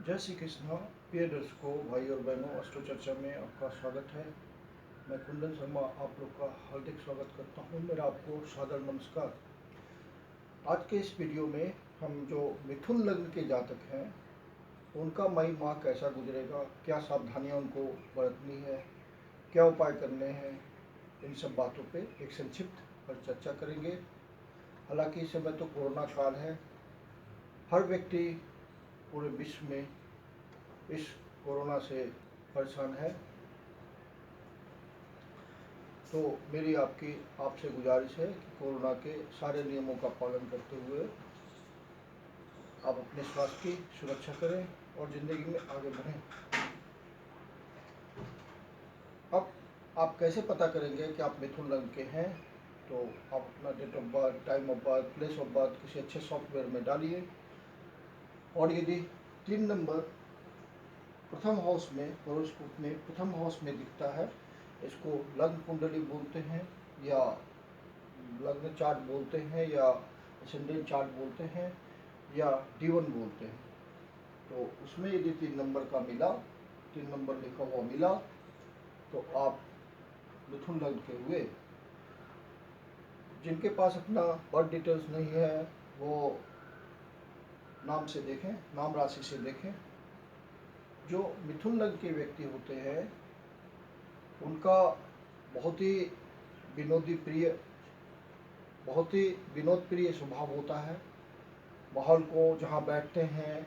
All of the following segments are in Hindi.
जय श्री कृष्ण। प्रिय दर्शकों, भाई और बहनों, अष्टो चर्चा में आपका स्वागत है। मैं कुंदन शर्मा आप लोग का हार्दिक स्वागत करता हूं। मेरा आपको सादर नमस्कार। आज के इस वीडियो में हम जो मिथुन लग्न के जातक हैं उनका मई माह कैसा गुजरेगा, क्या सावधानियां उनको बरतनी है, क्या उपाय करने हैं, इन सब बातों पे एक संक्षिप्त पर चर्चा करेंगे। हालांकि इस समय तो कोरोना काल है, हर व्यक्ति पूरे विश्व में इस कोरोना से परेशान है। तो मेरी आपसे गुजारिश है कि कोरोना के सारे नियमों का पालन करते हुए आप अपने स्वास्थ्य की सुरक्षा करें और ज़िंदगी में आगे बढ़ें। अब आप कैसे पता करेंगे कि आप मिथुन लग्न के हैं? तो आप अपना date of birth, time of birth, place of birth किसी अच्छे सॉफ्टवेयर में डालिए और यदि 3 नंबर प्रथम हाउस में, हॉरोस्कोप में प्रथम हाउस में दिखता है, इसको लग्न कुंडली बोलते हैं या लग्न चार्ट बोलते हैं या असेंडेंट चार्ट बोलते हैं या D1 बोलते हैं। तो उसमें यदि 3 नंबर का मिला, 3 नंबर लिखा हुआ मिला, तो आप मिथुन लग्न के हुए। जिनके पास अपना बर्थ डिटेल्स नहीं है वो नाम से देखें, नाम राशि से देखें। जो मिथुन लग्न के व्यक्ति होते हैं उनका बहुत ही विनोदी प्रिय बहुत ही विनोद प्रिय स्वभाव होता है। माहौल को जहाँ बैठते हैं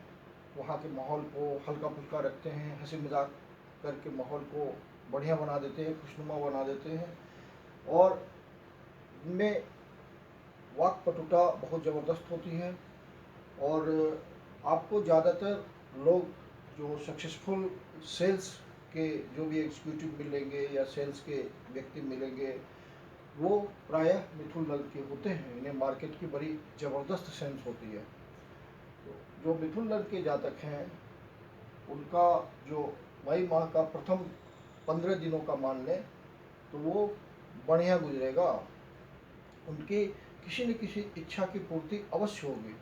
वहाँ के माहौल को हल्का फुल्का रखते हैं, हंसी मजाक करके माहौल को बढ़िया बना देते हैं, खुशनुमा बना देते हैं। और इनमें वाक्पटुता बहुत ज़बरदस्त होती है। और आपको ज़्यादातर लोग जो सक्सेसफुल सेल्स के जो भी एग्जीक्यूटिव मिलेंगे या सेल्स के व्यक्ति मिलेंगे वो प्रायः मिथुन लग्न के होते हैं। इन्हें मार्केट की बड़ी ज़बरदस्त सेंस होती है। तो जो मिथुन लग्न के जातक हैं उनका जो मई माह का प्रथम 15 दिनों का मान लें तो वो बढ़िया गुजरेगा। उनकी किसी न किसी इच्छा की पूर्ति अवश्य होगी।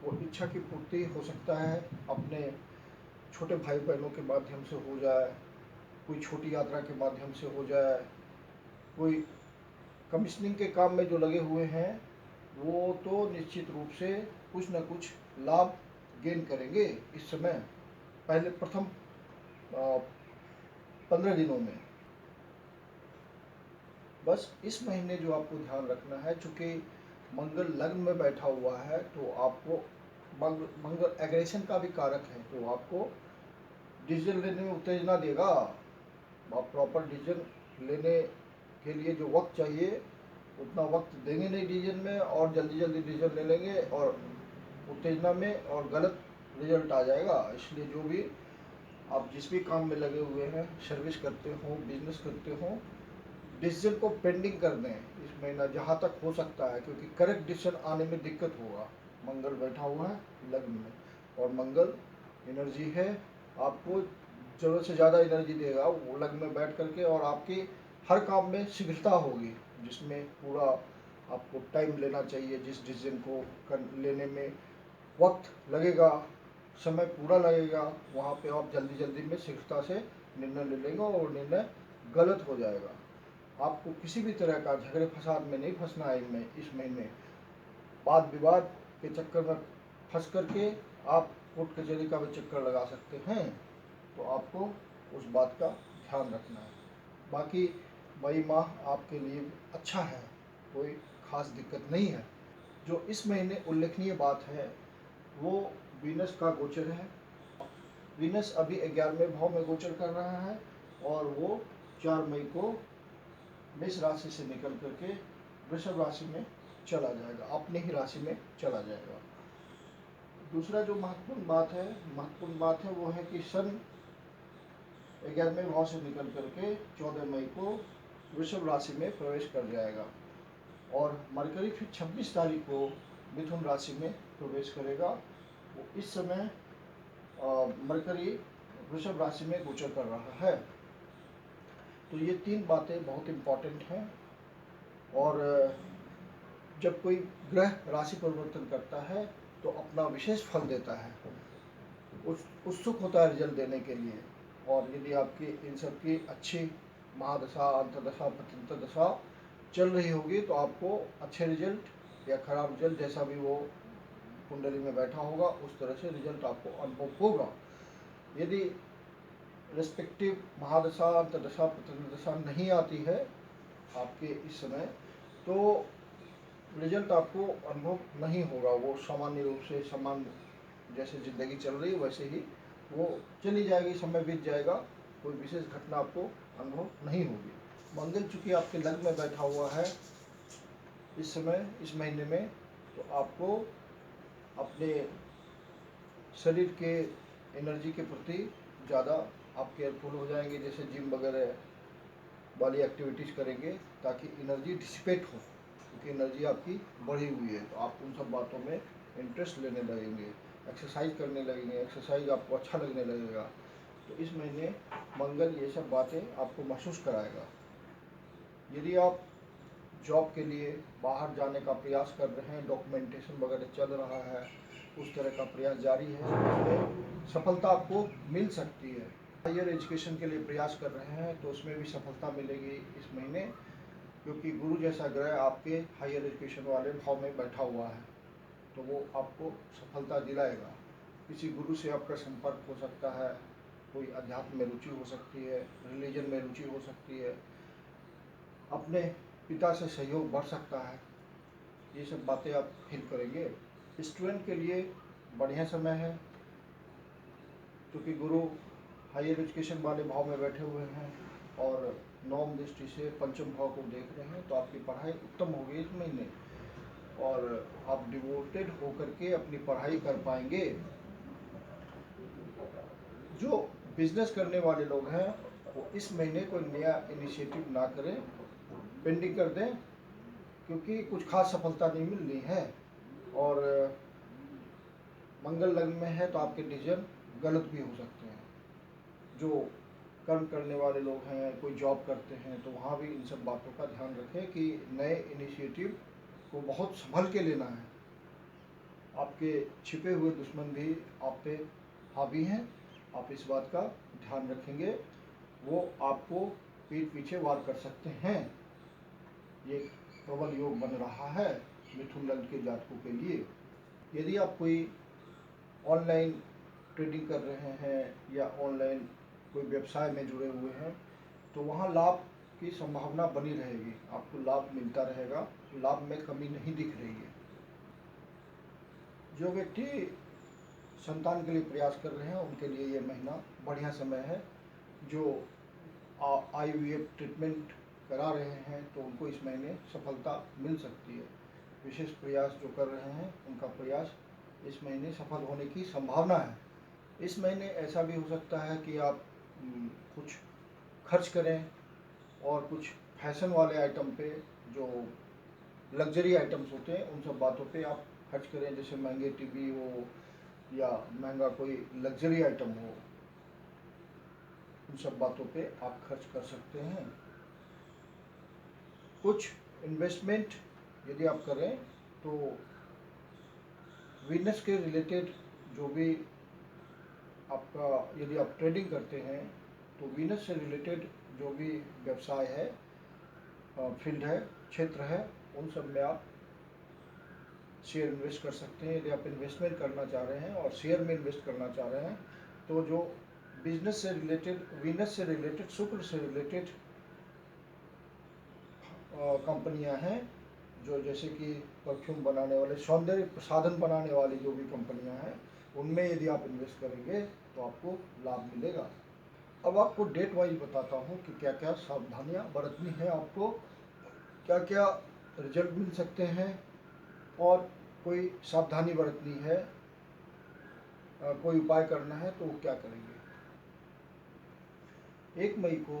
वो इच्छा की पूर्ति हो सकता है अपने छोटे भाई बहनों के माध्यम से हो जाए, कोई छोटी यात्रा के माध्यम से हो जाए, कोई कमीशनिंग के काम में जो लगे हुए हैं वो तो निश्चित रूप से कुछ न कुछ लाभ गेन करेंगे इस समय पहले प्रथम 15 दिनों में। बस इस महीने जो आपको ध्यान रखना है, चूँकि मंगल लग्न में बैठा हुआ है तो आपको मंगल एग्रेशन का भी कारक है, तो आपको डिसीजन लेने में उत्तेजना देगा। आप प्रॉपर डिसीजन लेने के लिए जो वक्त चाहिए उतना वक्त देंगे नहीं डिसीजन में, और जल्दी जल्दी डिसीजन ले लेंगे और उत्तेजना में और गलत रिजल्ट आ जाएगा। इसलिए जो भी आप जिस भी काम में लगे हुए हैं, सर्विस करते हो, बिजनेस करते हो, डिसीजन को पेंडिंग कर दें इस महीना जहाँ तक हो सकता है, क्योंकि करेक्ट डिसीजन आने में दिक्कत होगा। मंगल बैठा हुआ है लग्न में और मंगल एनर्जी है, आपको ज़रूरत से ज़्यादा एनर्जी देगा वो लग्न में बैठ करके, और आपकी हर काम में शीघ्रता होगी जिसमें पूरा आपको टाइम लेना चाहिए। जिस डिसीजन को लेने में वक्त लगेगा, समय पूरा लगेगा, वहाँ पे आप जल्दी जल्दी में शीघ्रता से निर्णय ले लेंगे और निर्णय गलत हो जाएगा। आपको किसी भी तरह का झगड़े फसाद में नहीं फंसना है इस महीने। वाद विवाद के चक्कर में फंस करके आप कोर्ट कचहरी का भी चक्कर लगा सकते हैं, तो आपको उस बात का ध्यान रखना है। बाकी मई माह आपके लिए अच्छा है, कोई खास दिक्कत नहीं है। जो इस महीने उल्लेखनीय बात है वो वीनस का गोचर है। वीनस अभी 11वें भाव में गोचर कर रहा है और वो 4 मई को मेष राशि से निकल करके वृषभ राशि में चला जाएगा, अपनी ही राशि में चला जाएगा। दूसरा जो महत्वपूर्ण बात है वो है कि सन 11वें भाव से निकल करके 14 मई को वृषभ राशि में प्रवेश कर जाएगा और मरकरी फिर 26 तारीख को मिथुन राशि में प्रवेश करेगा। वो इस समय मरकरी वृषभ राशि में गोचर कर रहा है। तो ये 3 बातें बहुत इम्पॉर्टेंट हैं। और जब कोई ग्रह राशि परिवर्तन करता है तो अपना विशेष फल देता है। उत्सुक होता है रिजल्ट देने के लिए। और यदि आपकी इन सब की अच्छी महादशा, अंतर्दशा, प्रत्यंतर दशा चल रही होगी तो आपको अच्छे रिजल्ट या खराब रिजल्ट जैसा भी वो कुंडली में बैठा होगा उस तरह से रिजल्ट आपको अनुभव होगा। यदि रिस्पेक्टिव महादशा, अंतर्दशा, प्रत्यंतर दशा नहीं आती है आपके इस समय, तो रिजल्ट आपको अनुभव नहीं होगा। वो सामान्य रूप से सामान्य जैसे ज़िंदगी चल रही है वैसे ही वो चली जाएगी, समय बीत जाएगा, कोई विशेष घटना आपको अनुभव नहीं होगी। मंगल चूँकि आपके लग्न में बैठा हुआ है इस समय, इस महीने में, तो आपको अपने शरीर के एनर्जी के प्रति ज़्यादा आप केयरफुल हो जाएंगे। जैसे जिम वगैरह वाली एक्टिविटीज़ करेंगे ताकि एनर्जी डिसिपेट हो, क्योंकि एनर्जी आपकी बढ़ी हुई है, तो आप उन सब बातों में इंटरेस्ट लेने लगेंगे, एक्सरसाइज करने लगेंगे, एक्सरसाइज आपको अच्छा लगने लगेगा। तो इस महीने मंगल ये सब बातें आपको महसूस कराएगा। यदि आप जॉब के लिए बाहर जाने का प्रयास कर रहे हैं, डॉक्यूमेंटेशन वगैरह चल रहा है, उस तरह का प्रयास जारी है, उसमें सफलता आपको मिल सकती है। हायर एजुकेशन के लिए प्रयास कर रहे हैं तो उसमें भी सफलता मिलेगी इस महीने, क्योंकि गुरु जैसा ग्रह आपके हायर एजुकेशन वाले भाव में बैठा हुआ है, तो वो आपको सफलता दिलाएगा। किसी गुरु से आपका संपर्क हो सकता है, कोई अध्यात्म में रुचि हो सकती है, रिलीजन में रुचि हो सकती है, अपने पिता से सहयोग बढ़ सकता है, ये सब बातें आप फील करेंगे। स्टूडेंट के लिए बढ़िया समय है, क्योंकि गुरु हायर एजुकेशन वाले भाव में बैठे हुए हैं और नवम दृष्टि से पंचम भाव को देख रहे हैं, तो आपकी पढ़ाई उत्तम होगी इस महीने और आप डिवोटेड होकर के अपनी पढ़ाई कर पाएंगे। जो बिजनेस करने वाले लोग हैं वो इस महीने कोई नया इनिशिएटिव ना करें, पेंडिंग कर दें, क्योंकि कुछ खास सफलता नहीं मिलनी है। और मंगल लग्न में है तो आपके डिसीजन गलत भी हो सकते हैं। जो कर्म करने वाले लोग हैं, कोई जॉब करते हैं, तो वहाँ भी इन सब बातों का ध्यान रखें कि नए इनिशिएटिव को बहुत संभल के लेना है। आपके छिपे हुए दुश्मन भी आप पे हावी हैं, आप इस बात का ध्यान रखेंगे, वो आपको पीठ पीछे वार कर सकते हैं। ये प्रबल योग बन रहा है मिथुन लग्न के जातकों के लिए। यदि आप कोई ऑनलाइन ट्रेडिंग कर रहे हैं या ऑनलाइन कोई व्यवसाय में जुड़े हुए हैं, तो वहाँ लाभ की संभावना बनी रहेगी, आपको लाभ मिलता रहेगा, लाभ में कमी नहीं दिख रही है। जो व्यक्ति संतान के लिए प्रयास कर रहे हैं उनके लिए ये महीना बढ़िया समय है। जो IVF ट्रीटमेंट करा रहे हैं तो उनको इस महीने सफलता मिल सकती है। विशेष प्रयास जो कर रहे हैं उनका प्रयास इस महीने सफल होने की संभावना है। इस महीने ऐसा भी हो सकता है कि आप कुछ खर्च करें और कुछ फैशन वाले आइटम पे, जो लग्जरी आइटम्स होते हैं उन सब बातों पे आप खर्च करें, जैसे महंगे टीवी हो या महंगा कोई लग्जरी आइटम हो, उन सब बातों पे आप खर्च कर सकते हैं। कुछ इन्वेस्टमेंट यदि आप करें तो बिजनेस के रिलेटेड जो भी आपका, यदि आप ट्रेडिंग करते हैं तो बिजनेस से रिलेटेड जो भी व्यवसाय है, फील्ड है, क्षेत्र है, उन सब में आप शेयर इन्वेस्ट कर सकते हैं। यदि आप इन्वेस्टमेंट करना चाह रहे हैं और शेयर में इन्वेस्ट करना चाह रहे हैं तो जो बिजनेस से रिलेटेड, वीनस से रिलेटेड, शुक्र से रिलेटेड कंपनियां हैं, जो जैसे कि परफ्यूम बनाने वाले, सौंदर्य प्रसाधन बनाने वाली जो भी कंपनियां हैं, उनमें यदि आप इन्वेस्ट करेंगे तो आपको लाभ मिलेगा। अब आपको डेट वाइज बताता हूँ कि क्या क्या सावधानियाँ बरतनी है, आपको क्या क्या रिजल्ट मिल सकते हैं और कोई सावधानी बरतनी है, कोई उपाय करना है तो वो क्या करेंगे। 1 मई को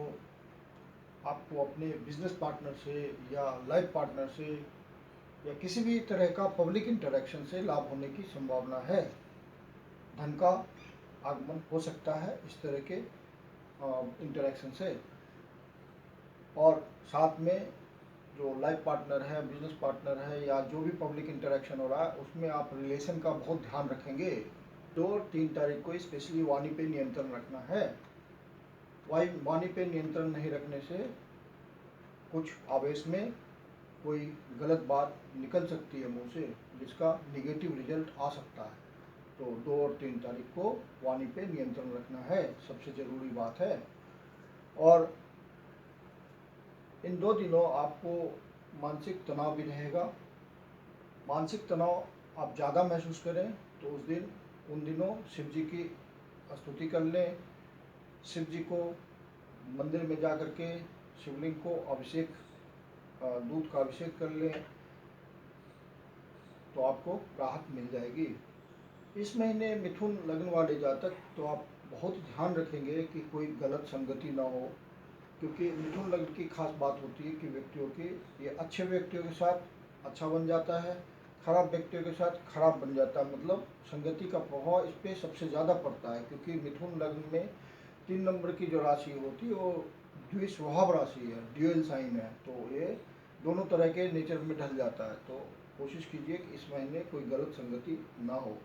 आपको अपने बिजनेस पार्टनर से या लाइफ पार्टनर से या किसी भी तरह का पब्लिक इंटरेक्शन से लाभ होने की संभावना है। धन का आगमन हो सकता है इस तरह के इंटरेक्शन से। और साथ में जो लाइफ पार्टनर है, बिजनेस पार्टनर है या जो भी पब्लिक इंटरेक्शन हो रहा है उसमें आप रिलेशन का बहुत ध्यान रखेंगे। 2 और 3 तारीख को स्पेशली वाणी पे नियंत्रण रखना है। वाणी पे नियंत्रण नहीं रखने से कुछ आवेश में कोई गलत बात निकल सकती है मुंह से, जिसका निगेटिव रिजल्ट आ सकता है। तो 2 और 3 तारीख को वाणी पे नियंत्रण रखना है, सबसे ज़रूरी बात है। और इन 2 दिनों आपको मानसिक तनाव भी रहेगा। मानसिक तनाव आप ज़्यादा महसूस करें तो उन दिनों शिव जी की स्तुति कर लें। शिव जी को मंदिर में जा कर के शिवलिंग को अभिषेक, दूध का अभिषेक कर लें, तो आपको राहत मिल जाएगी। इस महीने मिथुन लग्न वाले जातक तो आप बहुत ध्यान रखेंगे कि कोई गलत संगति ना हो, क्योंकि मिथुन लग्न की खास बात होती है कि व्यक्तियों की ये अच्छे व्यक्तियों के साथ अच्छा बन जाता है, खराब व्यक्तियों के साथ खराब बन जाता है। मतलब संगति का प्रभाव इस पर सबसे ज़्यादा पड़ता है, क्योंकि मिथुन लग्न में 3 नंबर की जो राशि होती है वो द्विस्वभाव राशि है, ड्यूअल साइन है, तो ये दोनों तरह के नेचर में ढल जाता है। तो कोशिश कीजिए कि इस महीने कोई गलत संगति ना हो,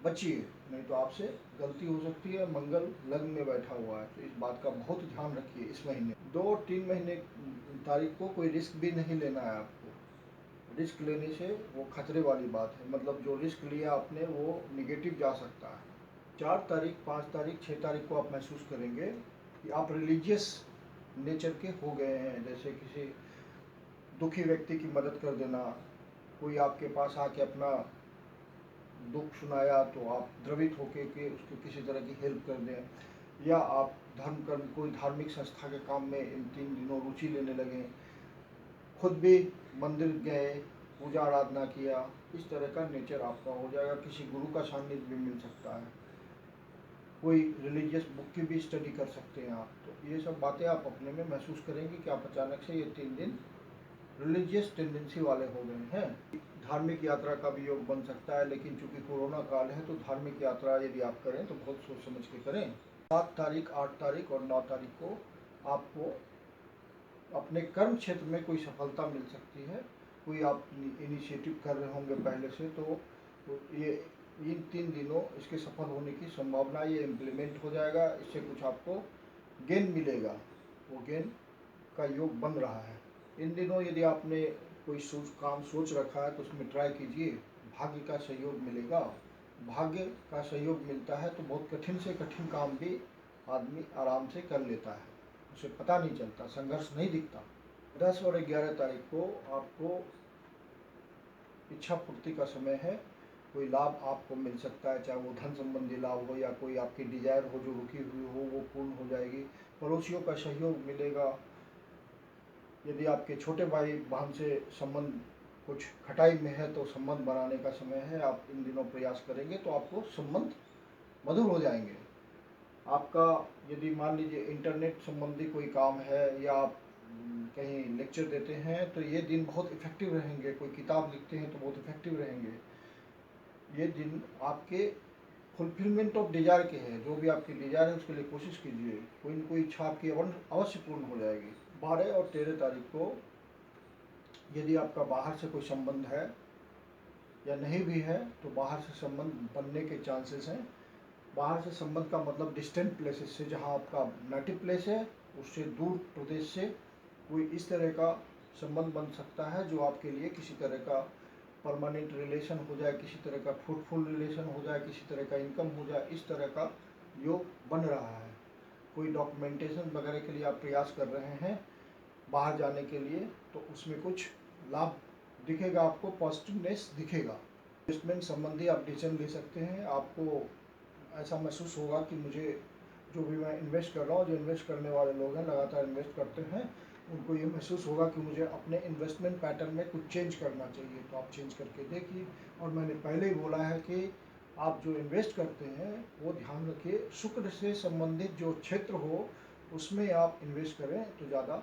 बचिए, नहीं तो आपसे गलती हो सकती है। मंगल लग्न में बैठा हुआ है, तो इस बात का बहुत ध्यान रखिए। इस महीने 2 और 3 महीने तारीख को कोई रिस्क भी नहीं लेना है आपको। रिस्क लेने से वो खतरे वाली बात है, मतलब जो रिस्क लिया आपने वो निगेटिव जा सकता है। 4 तारीख, 5 तारीख, 6 तारीख को आप महसूस करेंगे कि आप रिलीजियस नेचर के हो गए हैं। जैसे किसी दुखी व्यक्ति की मदद कर देना, कोई आपके पास आके अपना दुख सुनाया तो आप द्रवित होकर के उसको किसी तरह की हेल्प कर दें, या आप कोई धार्मिक संस्था के काम में इन 3 दिनों रुचि लेने लगें, खुद भी मंदिर गए, पूजा आराधना किया, इस तरह का नेचर आपका हो जाएगा। किसी गुरु का सानिध्य भी मिल सकता है, कोई रिलीजियस बुक की भी स्टडी कर सकते हैं आप। तो ये सब बातें आप अपने में महसूस करेंगे कि आप अचानक से ये 3 दिन रिलीजियस टेंडेंसी वाले हो गए हैं। धार्मिक यात्रा का भी योग बन सकता है, लेकिन चूंकि कोरोना काल है तो धार्मिक यात्रा यदि आप करें तो बहुत सोच समझ के करें। 7 तारीख, 8 तारीख और 9 तारीख को आपको अपने कर्म क्षेत्र में कोई सफलता मिल सकती है। कोई आप इनिशिएटिव कर रहे होंगे पहले से, तो ये इन 3 दिनों इसके सफल होने की संभावना, ये इम्प्लीमेंट हो जाएगा। इससे कुछ आपको गेन मिलेगा, वो गेन का योग बन रहा है। इन दिनों यदि आपने कोई काम सोच रखा है तो उसमें ट्राई कीजिए, भाग्य का सहयोग मिलेगा। भाग्य का सहयोग मिलता है तो बहुत कठिन से कठिन काम भी आदमी आराम से कर लेता है, उसे पता नहीं चलता, संघर्ष नहीं दिखता। 10 और 11 तारीख को आपको इच्छा पूर्ति का समय है। कोई लाभ आपको मिल सकता है, चाहे वो धन संबंधी लाभ हो या कोई आपकी डिजायर हो जो रुकी हुई हो, वो पूर्ण हो जाएगी। पड़ोसियों का सहयोग मिलेगा। यदि आपके छोटे भाई बहन से संबंध कुछ खटाई में है तो संबंध बनाने का समय है। आप इन दिनों प्रयास करेंगे तो आपको संबंध मधुर हो जाएंगे। आपका यदि मान लीजिए इंटरनेट संबंधी कोई काम है या आप कहीं लेक्चर देते हैं तो ये दिन बहुत इफेक्टिव रहेंगे। कोई किताब लिखते हैं तो बहुत इफेक्टिव रहेंगे। ये दिन आपके फुलफिलमेंट ऑफ डिजायर के हैं, जो भी आपकी डिजायर है उसके लिए कोशिश कीजिए, कोई न कोई इच्छा आपकी अवश्य पूर्ण हो जाएगी। 12 और 13 तारीख को यदि आपका बाहर से कोई संबंध है या नहीं भी है तो बाहर से संबंध बनने के चांसेस हैं। बाहर से संबंध का मतलब डिस्टेंट प्लेसेस से, जहां आपका नेटिव प्लेस है उससे दूर प्रदेश से कोई इस तरह का संबंध बन सकता है जो आपके लिए किसी तरह का परमानेंट रिलेशन हो जाए, किसी तरह का फ्रूटफुल रिलेशन हो जाए, किसी तरह का इनकम हो जाए, इस तरह का योग बन रहा है। कोई डॉक्यूमेंटेशन वगैरह के लिए आप प्रयास कर रहे हैं बाहर जाने के लिए, तो उसमें कुछ लाभ दिखेगा, आपको पॉजिटिवनेस दिखेगा। इन्वेस्टमेंट संबंधी आप डिसीजन ले सकते हैं। आपको ऐसा महसूस होगा कि मुझे जो भी मैं इन्वेस्ट कर रहा हूँ, जो इन्वेस्ट करने वाले लोग हैं लगातार इन्वेस्ट करते हैं, उनको ये महसूस होगा कि मुझे अपने इन्वेस्टमेंट पैटर्न में कुछ चेंज करना चाहिए। तो आप चेंज करके देखिए। और मैंने पहले ही बोला है कि आप जो इन्वेस्ट करते हैं वो ध्यान रखिए शुक्र से संबंधित जो क्षेत्र हो उसमें आप इन्वेस्ट करें तो ज़्यादा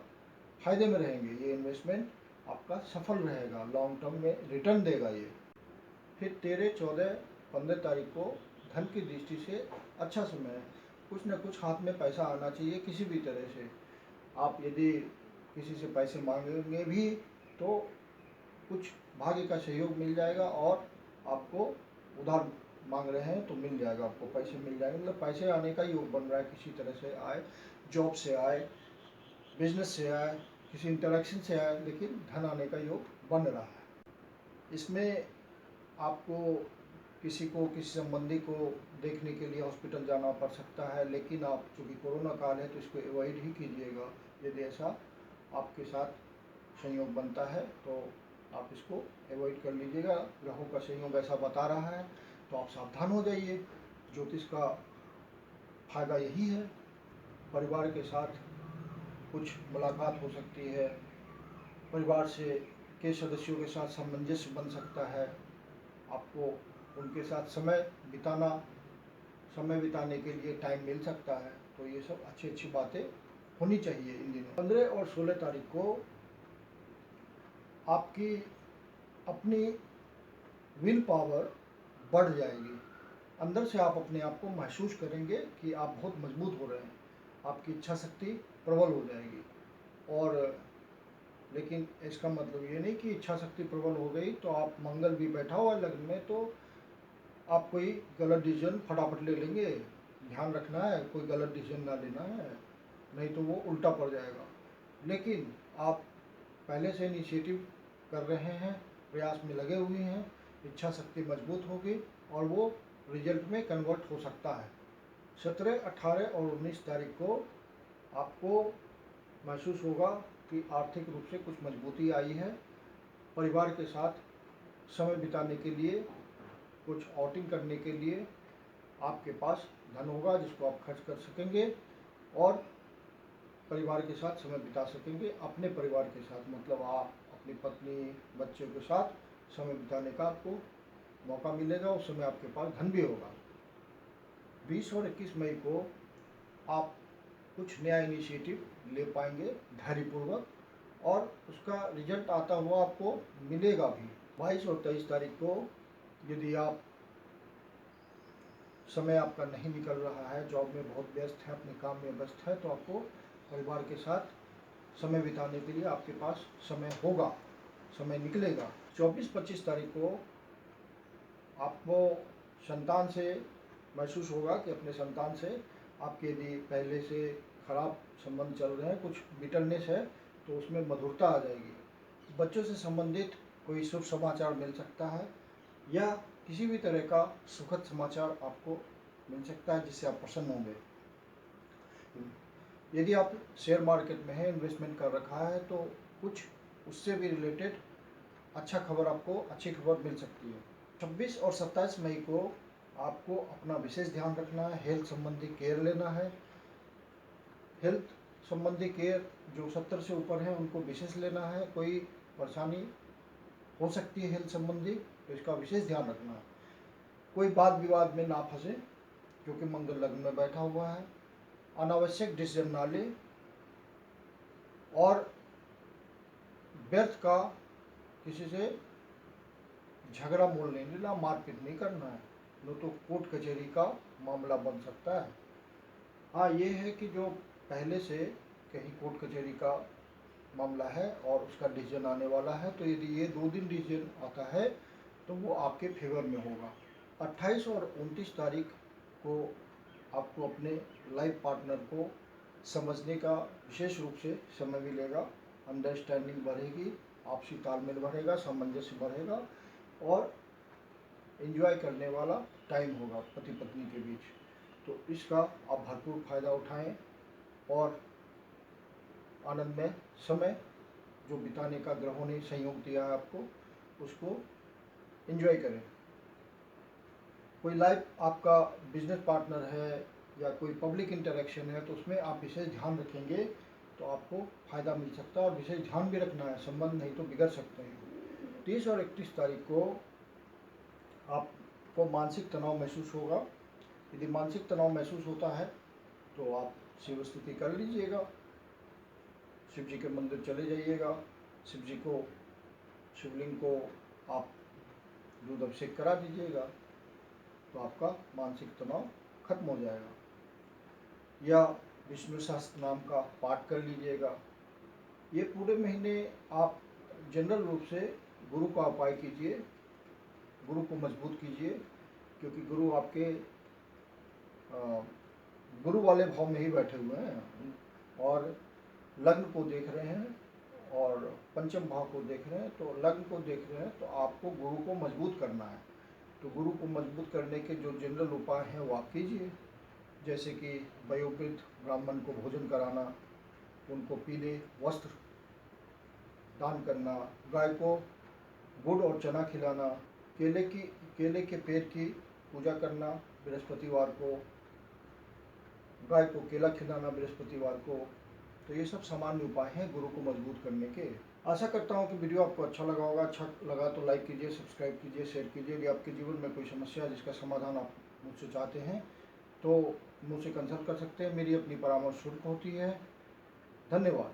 फायदे में रहेंगे। ये इन्वेस्टमेंट आपका सफल रहेगा, लॉन्ग टर्म में रिटर्न देगा ये। फिर 13, 14, 15 तारीख को धन की दृष्टि से अच्छा समय है। कुछ न कुछ हाथ में पैसा आना चाहिए किसी भी तरह से। आप यदि किसी से पैसे मांगेंगे भी तो कुछ भाग्य का सहयोग मिल जाएगा और आपको उधार मांग रहे हैं तो मिल जाएगा आपको, पैसे मिल जाएंगे। मतलब पैसे आने का योग बन रहा है, किसी तरह से आए, जॉब से आए, बिजनेस से आए, किसी इंटरेक्शन से आए, लेकिन धन आने का योग बन रहा है। इसमें आपको किसी संबंधी को देखने के लिए हॉस्पिटल जाना पड़ सकता है, लेकिन आप चूँकि कोरोना काल है तो इसको अवॉइड ही कीजिएगा। यदि ऐसा आपके साथ संयोग बनता है तो आप इसको अवॉइड कर लीजिएगा। ग्रहों का संयोग ऐसा बता रहा है तो आप सावधान हो जाइए। ज्योतिष का फायदा यही है। परिवार के साथ कुछ मुलाकात हो सकती है, परिवार के सदस्यों के साथ सामंजस्य बन सकता है, आपको उनके साथ समय बिताने के लिए टाइम मिल सकता है। तो ये सब अच्छी बातें होनी चाहिए इन दिनों। 15 और 16 तारीख को आपकी अपनी विल पावर बढ़ जाएगी। अंदर से आप अपने आप को महसूस करेंगे कि आप बहुत मजबूत हो रहे हैं, आपकी इच्छा शक्ति प्रबल हो जाएगी। और लेकिन इसका मतलब ये नहीं कि इच्छा शक्ति प्रबल हो गई तो आप, मंगल भी बैठा हुआ है लग्न में, तो आप कोई गलत डिसीजन फटाफट ले लेंगे। ध्यान रखना है, कोई गलत डिसीजन ना लेना है, नहीं तो वो उल्टा पड़ जाएगा। लेकिन आप पहले से इनिशिएटिव कर रहे हैं, प्रयास में लगे हुए हैं, इच्छा शक्ति मजबूत होगी और वो रिजल्ट में कन्वर्ट हो सकता है। 17, 18 और 19 तारीख को आपको महसूस होगा कि आर्थिक रूप से कुछ मजबूती आई है। परिवार के साथ समय बिताने के लिए, कुछ आउटिंग करने के लिए आपके पास धन होगा जिसको आप खर्च कर सकेंगे और परिवार के साथ समय बिता सकेंगे। अपने परिवार के साथ मतलब आप अपनी पत्नी, बच्चों के साथ समय बिताने का आपको मौका मिलेगा। उस समय आपके पास धन भी होगा। 20 और 21 मई को आप कुछ नया इनिशिएटिव ले पाएंगे धैर्यपूर्वक, और उसका रिजल्ट आता हुआ आपको मिलेगा भी। 22 और 23 तारीख को यदि आप समय आपका नहीं निकल रहा है, जॉब में बहुत व्यस्त है, अपने काम में व्यस्त है, तो आपको परिवार के साथ समय बिताने के लिए आपके पास समय होगा, समय निकलेगा। 24-25 तारीख को आपको संतान से महसूस होगा कि अपने संतान से आपके यदि पहले से खराब संबंध चल रहे हैं, कुछ बिटरनेस है, तो उसमें मधुरता आ जाएगी। बच्चों से संबंधित कोई शुभ समाचार मिल सकता है या किसी भी तरह का सुखद समाचार आपको मिल सकता है जिससे आप प्रसन्न होंगे। यदि आप शेयर मार्केट में है, इन्वेस्टमेंट कर रखा है, तो कुछ उससे भी रिलेटेड अच्छी खबर मिल सकती है। 26 और 27 मई को आपको अपना विशेष ध्यान रखना है, हेल्थ संबंधी केयर लेना है। हेल्थ संबंधी केयर जो 70 से ऊपर हैं उनको विशेष लेना है। कोई परेशानी हो सकती है हेल्थ संबंधी, तो इसका विशेष ध्यान रखना है। कोई वाद विवाद में ना फंसे क्योंकि मंगल लग्न में बैठा हुआ है। अनावश्यक डिसीजन ना ले और व्यर्थ का किसी से झगड़ा मोल नहीं लेना, मारपीट नहीं करना है, नहीं तो कोर्ट कचहरी का मामला बन सकता है। हाँ, ये है कि जो पहले से कहीं कोर्ट कचहरी का मामला है और उसका डिसीजन आने वाला है, तो यदि ये 2 दिन डिसीजन आता है तो वो आपके फेवर में होगा। 28 और 29 तारीख को आपको अपने लाइफ पार्टनर को समझने का विशेष रूप से समय मिलेगा। अंडरस्टैंडिंग बढ़ेगी, आपसी तालमेल बढ़ेगा, सामंजस्य बढ़ेगा और एंजॉय करने वाला टाइम होगा पति पत्नी के बीच। तो इसका आप भरपूर फायदा उठाएं और आनंदमय समय जो बिताने का ग्रहों ने संयोग दिया है आपको, उसको एंजॉय करें। कोई लाइफ आपका बिजनेस पार्टनर है या कोई पब्लिक इंटरेक्शन है तो उसमें आप विशेष ध्यान रखेंगे तो आपको फायदा मिल सकता है, और विशेष ध्यान भी रखना है, संबंध नहीं तो बिगड़ सकते हैं। 30 और 31 तारीख को आपको मानसिक तनाव महसूस होगा। यदि मानसिक तनाव महसूस होता है तो आप शिव स्तुति कर लीजिएगा, शिव जी के मंदिर चले जाइएगा, शिव जी को, शिवलिंग को आप दूध अभिषेक करा दीजिएगा तो आपका मानसिक तनाव खत्म हो जाएगा। या विष्णु सहस्त्र नाम का पाठ कर लीजिएगा। ये पूरे महीने आप जनरल रूप से गुरु का उपाय कीजिए, गुरु को मजबूत कीजिए, क्योंकि गुरु आपके गुरु वाले भाव में ही बैठे हुए हैं और लग्न को देख रहे हैं और पंचम भाव को देख रहे हैं। तो लग्न को देख रहे हैं तो आपको गुरु को मजबूत करना है। तो गुरु को मजबूत करने के जो जनरल उपाय हैं वो आप कीजिए, जैसे कि वयोवृद्ध ब्राह्मण को भोजन कराना, उनको पीले वस्त्र दान करना, गाय को गुड़ और चना खिलाना, केले के पेड़ की पूजा करना बृहस्पतिवार को, गाय को केला खिलाना बृहस्पतिवार को। तो ये सब सामान्य उपाय हैं गुरु को मजबूत करने के। आशा करता हूँ कि वीडियो आपको अच्छा लगा होगा। अच्छा लगा तो लाइक कीजिए, सब्सक्राइब कीजिए, शेयर कीजिए। यदि आपके जीवन में कोई समस्या है जिसका समाधान आप मुझसे चाहते हैं तो मुझसे कंसल्ट कर सकते हैं। मेरी अपनी परामर्श शुल्क होती है। धन्यवाद।